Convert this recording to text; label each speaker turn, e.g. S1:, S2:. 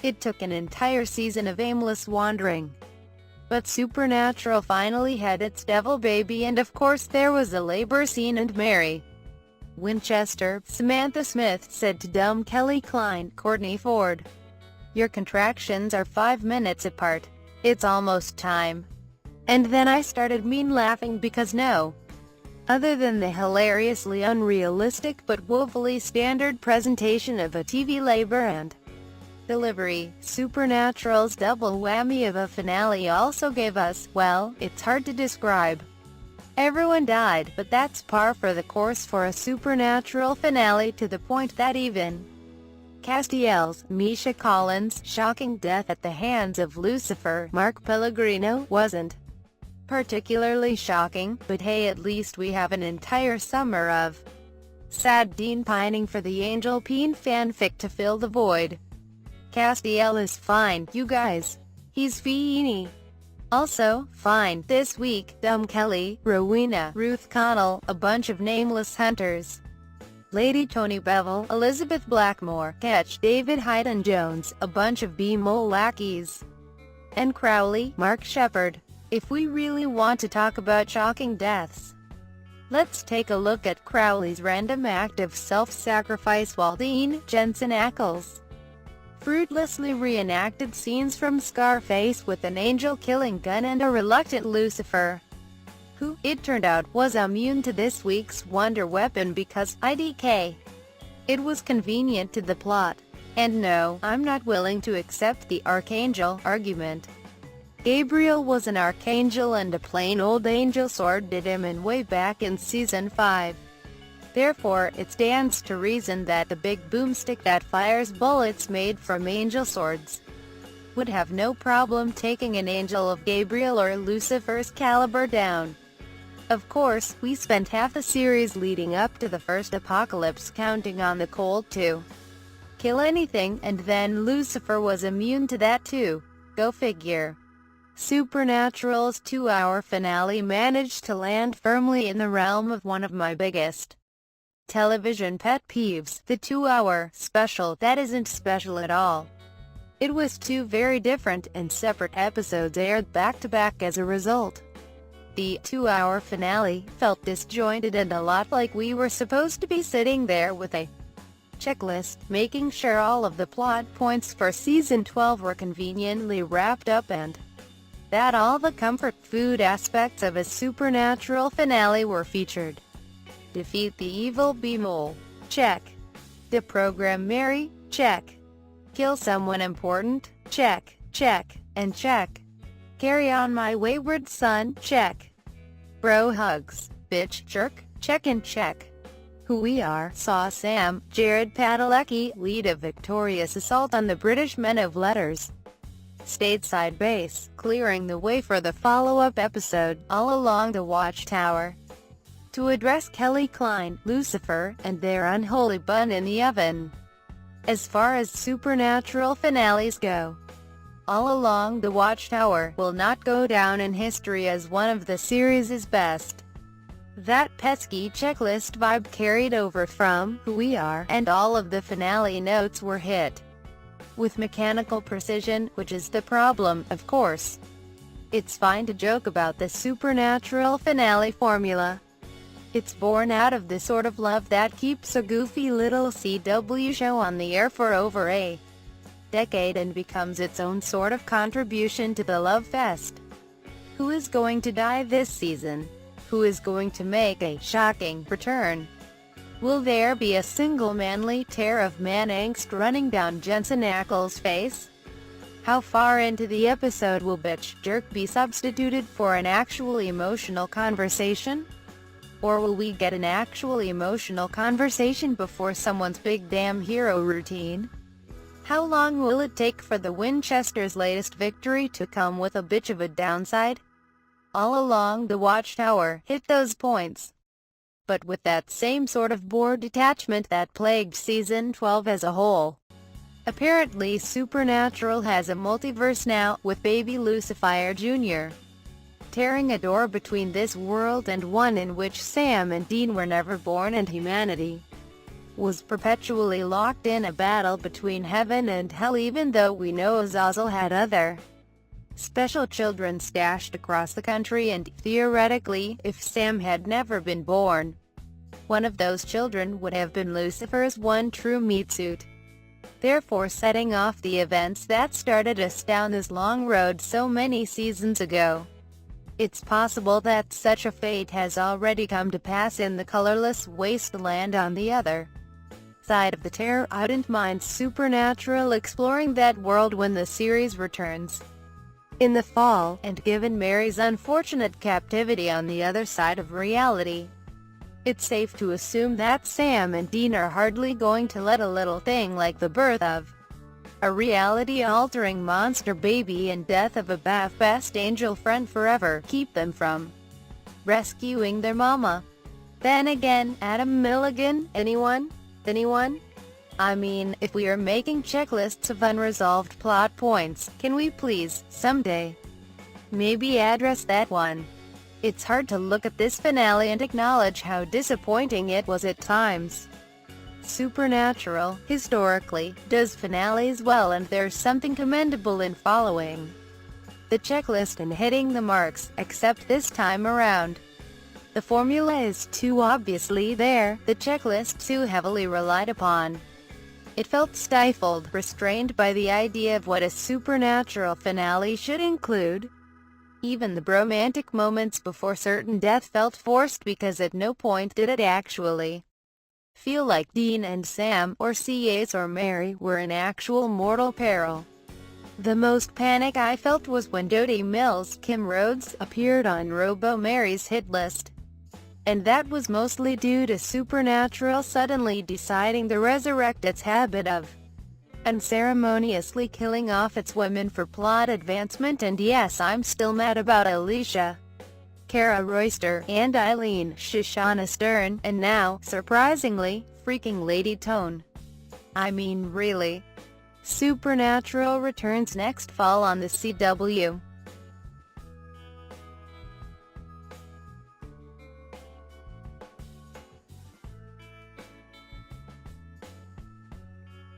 S1: It took an entire season of aimless wandering. But Supernatural finally had its devil baby, and of course there was a labor scene, and Mary Winchester, Samantha Smith, said to dumb Kelly Klein, Courtney Ford, "Your contractions are 5 minutes apart. It's almost time." And then I started laughing because no. Other than the hilariously unrealistic but woefully standard presentation of a TV labor and delivery, Supernatural's double whammy of a finale also gave us, well, it's hard to describe. Everyone died, but that's par for the course for a Supernatural finale, to the point that even Castiel's Misha Collins' shocking death at the hands of Lucifer, Mark Pellegrino, wasn't particularly shocking, but hey, at least we have an entire summer of sad Dean pining for the Angel Peen fanfic to fill the void. Castiel is fine, you guys. He's Feeny. Also, fine, this week, Dumb Kelly, Rowena, Ruth Connell, a bunch of nameless hunters, Lady Tony Bevel, Elizabeth Blackmore, Ketch, David Hayden-Jones, a bunch of B-mole lackeys, and Crowley, Mark Shepard. If we really want to talk about shocking deaths, let's take a look at Crowley's random act of self-sacrifice while Dean Jensen Ackles fruitlessly reenacted scenes from Scarface with an angel-killing gun and a reluctant Lucifer, who, it turned out, was immune to this week's wonder weapon because IDK. It was convenient to the plot. And no, I'm not willing to accept the archangel argument. Gabriel was an archangel, and a plain old angel sword did him in way back in Season 5. Therefore, it stands to reason that the big boomstick that fires bullets made from angel swords would have no problem taking an angel of Gabriel or Lucifer's caliber down. Of course, we spent half the series leading up to the first apocalypse counting on the Cold to kill anything, and then Lucifer was immune to that too. Go figure. Supernatural's 2-hour finale managed to land firmly in the realm of one of my biggest television pet peeves, the 2-hour special that isn't special at all. It was 2 very different and separate episodes aired back-to-back as a result. The 2-hour finale felt disjointed and a lot like we were supposed to be sitting there with a checklist, making sure all of the plot points for Season 12 were conveniently wrapped up and that all the comfort food aspects of a Supernatural finale were featured. Defeat the evil B-mole? Check. Deprogram Mary? Check. Kill someone important? Check, check, and check. Carry on my wayward son? Check. Bro hugs, bitch jerk? Check and check. Who we are, saw Sam, Jared Padalecki, lead a victorious assault on the British men of letters stateside base, clearing the way for the follow-up episode, All Along the Watchtower, to address Kelly Klein, Lucifer, and their unholy bun in the oven. As far as Supernatural finales go, All Along the Watchtower will not go down in history as one of the series' best. That pesky checklist vibe carried over from Who We Are, and all of the finale notes were hit with mechanical precision, which is the problem, of course. It's fine to joke about the Supernatural finale formula. It's born out of the sort of love that keeps a goofy little CW show on the air for over a decade and becomes its own sort of contribution to the love fest. Who is going to die this season? Who is going to make a shocking return? Will there be a single manly tear of man angst running down Jensen Ackles' face? How far into the episode will bitch jerk be substituted for an actual emotional conversation? Or will we get an actual emotional conversation before someone's big damn hero routine? How long will it take for the Winchesters' latest victory to come with a bitch of a downside? All Along the Watchtower hit those points, but with that same sort of bored detachment that plagued Season 12 as a whole. Apparently Supernatural has a multiverse now, with baby Lucifer Jr. tearing a door between this world and one in which Sam and Dean were never born, and humanity was perpetually locked in a battle between heaven and hell, even though we know Azazel had other special children stashed across the country, and, theoretically, if Sam had never been born, one of those children would have been Lucifer's one true meat suit, therefore setting off the events that started us down this long road so many seasons ago. It's possible that such a fate has already come to pass in the colorless wasteland on the other side of the terror. I wouldn't mind Supernatural exploring that world when the series returns in the fall, and given Mary's unfortunate captivity on the other side of reality, it's safe to assume that Sam and Dean are hardly going to let a little thing like the birth of a reality-altering monster baby and death of a best angel friend forever keep them from rescuing their mama. Then again, Adam Milligan, anyone? I mean, if we are making checklists of unresolved plot points, can we please, someday, maybe address that one? It's hard to look at this finale and acknowledge how disappointing it was at times. Supernatural, historically, does finales well, and there's something commendable in following the checklist and hitting the marks, except this time around, the formula is too obviously there, the checklist too heavily relied upon. It felt stifled, restrained by the idea of what a supernatural finale should include. Even the romantic moments before certain death felt forced, because at no point did it actually feel like Dean and Sam, or C.A.'s or Mary, were in actual mortal peril. The most panic I felt was when Dodie Mills, Kim Rhodes, appeared on Robo Mary's hit list. And that was mostly due to Supernatural suddenly deciding to resurrect its habit of unceremoniously killing off its women for plot advancement. And yes, I'm still mad about Alicia, Kara Royster, and Eileen Shoshana Stern, and now, surprisingly, freaking Lady Tone. I mean, really. Supernatural returns next fall on the CW.